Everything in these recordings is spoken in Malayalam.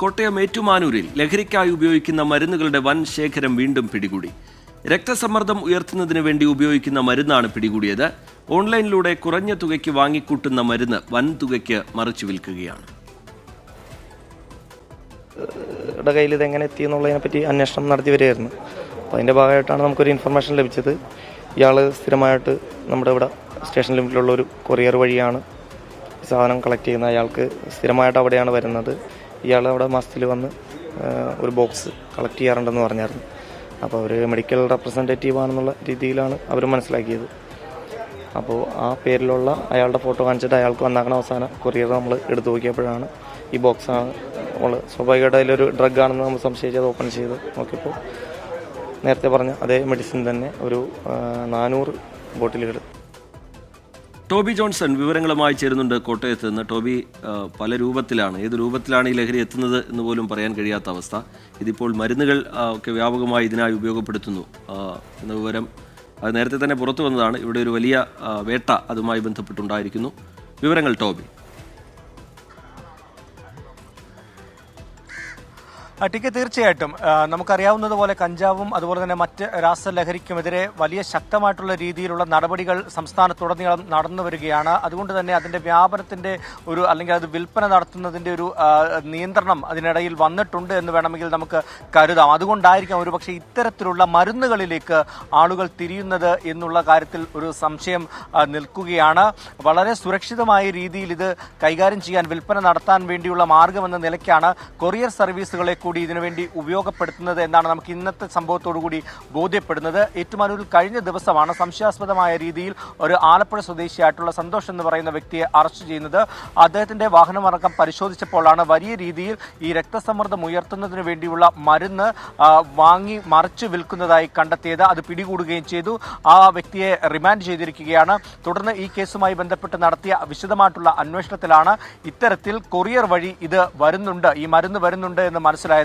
കോട്ടയം ഏറ്റുമാനൂരിൽ ലഹരിക്കായി ഉപയോഗിക്കുന്ന മരുന്നുകളുടെ വൻ ശേഖരം വീണ്ടും പിടികൂടി. രക്തസമ്മർദ്ദം ഉയർത്തുന്നതിന് വേണ്ടി ഉപയോഗിക്കുന്ന മരുന്നാണ് പിടികൂടിയത്. ഓൺലൈനിലൂടെ കുറഞ്ഞ തുകയ്ക്ക് വാങ്ങിക്കൂട്ടുന്ന മരുന്ന് വൻ തുകയ്ക്ക് മറിച്ചു വിൽക്കുകയാണ്. കയ്യിൽ ഇതെങ്ങനെ എത്തി എന്നുള്ളതിനെ പറ്റി അന്വേഷണം നടത്തി വരികയായിരുന്നു. അപ്പോൾ അതിൻ്റെ ഭാഗമായിട്ടാണ് നമുക്കൊരു ഇൻഫർമേഷൻ ലഭിച്ചത്. ഇയാൾ സ്ഥിരമായിട്ട് നമ്മുടെ ഇവിടെ സ്റ്റേഷൻ ലിമിറ്റിലുള്ള ഒരു കൊറിയർ വഴിയാണ് സാധനം കളക്ട് ചെയ്യുന്നത്. അയാൾക്ക് സ്ഥിരമായിട്ട് അവിടെയാണ് വരുന്നത്. ഇയാൾ അവിടെ മാസത്തിൽ വന്ന് ഒരു ബോക്സ് കളക്ട് ചെയ്യാറുണ്ടെന്ന് പറഞ്ഞായിരുന്നു. അപ്പോൾ അവർ മെഡിക്കൽ റെപ്രസെൻറ്റേറ്റീവ് ആണെന്നുള്ള രീതിയിലാണ് അവർ മനസ്സിലാക്കിയത്. അപ്പോൾ ആ പേരിലുള്ള അയാളുടെ ഫോട്ടോ കാണിച്ചിട്ട് അയാൾക്ക് വന്നാക്കണ അവസാനം കൊറിയർ നമ്മൾ എടുത്തു നോക്കിയപ്പോഴാണ് ഈ ബോക്സാണ് നമ്മൾ സ്വാഭാവികമായിട്ട് അതിലൊരു ഡ്രഗാണെന്ന് നമ്മൾ സംശയിച്ചത് ഓപ്പൺ ചെയ്ത് നോക്കിയപ്പോൾ നേരത്തെ പറഞ്ഞ അതേ മെഡിസിൻ തന്നെ ഒരു 400 ബോട്ടിലുകൾ. ടോബി ജോൺസൺ വിവരങ്ങളുമായി ചേരുന്നുണ്ട് കോട്ടയത്ത് നിന്ന്. ടോബി, പല രൂപത്തിലാണ്, ഏത് രൂപത്തിലാണ് ഈ ലഹരി എത്തുന്നത് എന്ന് പോലും പറയാൻ കഴിയാത്ത അവസ്ഥ. ഇതിപ്പോൾ മരുന്നുകൾ ഒക്കെ വ്യാപകമായി ഇതിനായി ഉപയോഗപ്പെടുത്തുന്നു എന്ന വിവരം അത് നേരത്തെ തന്നെ പുറത്തു വന്നതാണ്. ഇവിടെ ഒരു വലിയ വേട്ട അതുമായി ബന്ധപ്പെട്ടുണ്ടായിരിക്കുന്നു. വിവരങ്ങൾ ടോബി. തീർച്ചയായിട്ടും നമുക്കറിയാവുന്നതുപോലെ കഞ്ചാവും അതുപോലെ തന്നെ മറ്റ് രാസലഹരിക്കുമെതിരെ വലിയ ശക്തമായിട്ടുള്ള രീതിയിലുള്ള നടപടികൾ സംസ്ഥാനത്തുടനീളം നടന്നു വരികയാണ്. അതുകൊണ്ട് തന്നെ അതിൻ്റെ വ്യാപനത്തിൻ്റെ അല്ലെങ്കിൽ അത് വിൽപ്പന നടത്തുന്നതിൻ്റെ ഒരു നിയന്ത്രണം അതിനിടയിൽ വന്നിട്ടുണ്ട് എന്ന് വേണമെങ്കിൽ നമുക്ക് കരുതാം. അതുകൊണ്ടായിരിക്കാം ഒരുപക്ഷെ ഇത്തരത്തിലുള്ള മരുന്നുകളിലേക്ക് ആളുകൾ തിരിയുന്നത് എന്നുള്ള കാര്യത്തിൽ ഒരു സംശയം നിൽക്കുകയാണ്. വളരെ സുരക്ഷിതമായ രീതിയിൽ ഇത് കൈകാര്യം ചെയ്യാൻ, വിൽപ്പന നടത്താൻ വേണ്ടിയുള്ള മാർഗമെന്ന നിലയ്ക്കാണ് കൊറിയർ സർവീസുകളെ കൂടി ഇതിനുവേണ്ടി ഉപയോഗപ്പെടുത്തുന്നത് എന്നാണ് നമുക്ക് ഇന്നത്തെ സംഭവത്തോടുകൂടി ബോധ്യപ്പെടുന്നത്. ഏറ്റുമാനൂരിൽ കഴിഞ്ഞ ദിവസമാണ് സംശയാസ്പദമായ രീതിയിൽ ഒരു ആലപ്പുഴ സ്വദേശിയായിട്ടുള്ള സന്തോഷ് എന്ന് പറയുന്ന വ്യക്തിയെ അറസ്റ്റ് ചെയ്യുന്നത്. അദ്ദേഹത്തിന്റെ വാഹനമടക്കം പരിശോധിച്ചപ്പോഴാണ് വലിയ രീതിയിൽ ഈ രക്തസമ്മർദ്ദം ഉയർത്തുന്നതിന് വേണ്ടിയുള്ള മരുന്ന് വാങ്ങി മറിച്ചു വിൽക്കുന്നതായി കണ്ടെത്തിയത്. അത് പിടികൂടുകയും ചെയ്തു. ആ വ്യക്തിയെ റിമാൻഡ് ചെയ്തിരിക്കുകയാണ്. തുടർന്ന് ഈ കേസുമായി ബന്ധപ്പെട്ട് നടത്തിയ വിശദമായിട്ടുള്ള അന്വേഷണത്തിലാണ് ഇത്തരത്തിൽ കൊറിയർ വഴി ഇത് വരുന്നുണ്ട്, ഈ മരുന്ന് വരുന്നുണ്ട് എന്ന് മനസ്സിലായത്.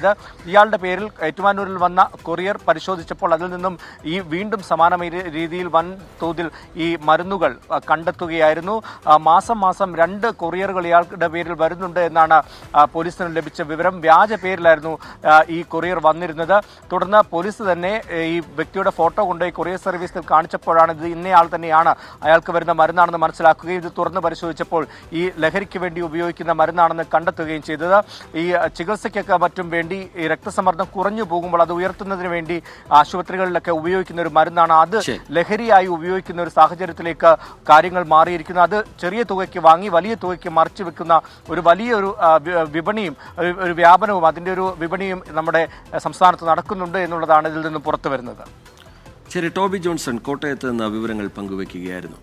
ഇയാളുടെ പേരിൽ ഏറ്റുമാനൂരിൽ വന്ന കൊറിയർ പരിശോധിച്ചപ്പോൾ അതിൽ നിന്നും ഈ വീണ്ടും സമാനമായ രീതിയിൽ വൻ തോതിൽ ഈ മരുന്നുകൾ കണ്ടെത്തുകയായിരുന്നു. മാസം 2 കൊറിയറുകൾ ഇയാളുടെ പേരിൽ വരുന്നുണ്ട് എന്നാണ് പോലീസിന് ലഭിച്ച വിവരം. വ്യാജ പേരിലായിരുന്നു ഈ കൊറിയർ വന്നിരുന്നത്. തുടർന്ന് പോലീസ് തന്നെ ഈ വ്യക്തിയുടെ ഫോട്ടോ കൊണ്ടുപോയി കൊറിയർ സർവീസിൽ കാണിച്ചപ്പോഴാണ് ഇത് ഇന്നയാൾ തന്നെയാണ്, അയാൾക്ക് വരുന്ന മരുന്നാണെന്ന് മനസ്സിലാക്കുകയും ഇത് തുറന്ന് പരിശോധിച്ചപ്പോൾ ഈ ലഹരിക്ക് വേണ്ടി ഉപയോഗിക്കുന്ന മരുന്നാണെന്ന് കണ്ടെത്തുകയും ചെയ്തത്. ഈ ചികിത്സയ്ക്കൊക്കെ മറ്റും വേണ്ടി ഈ രക്തസമ്മർദ്ദം കുറഞ്ഞു പോകുമ്പോൾ അത് ഉയർത്തുന്നതിന് വേണ്ടി ആശുപത്രികളിലൊക്കെ ഉപയോഗിക്കുന്ന ഒരു മരുന്നാണ്. അത് ലഹരിയായി ഉപയോഗിക്കുന്ന ഒരു സാഹചര്യത്തിലേക്ക് കാര്യങ്ങൾ മാറിയിരിക്കുന്നു. അത് ചെറിയ തുകയ്ക്ക് വാങ്ങി വലിയ തുകയ്ക്ക് മറിച്ചു വെക്കുന്ന ഒരു വലിയൊരു വിപണിയും ഒരു വ്യാപനവും അതിൻ്റെ ഒരു വിപണിയും നമ്മുടെ സംസ്ഥാനത്ത് നടക്കുന്നുണ്ട് എന്നുള്ളതാണ് ഇതിൽ നിന്നും പുറത്തു വരുന്നത്. ശരി, ടോബി ജോൺസൺ കോട്ടയത്ത് നിന്ന് വിവരങ്ങൾ പങ്കുവയ്ക്കുകയായിരുന്നു.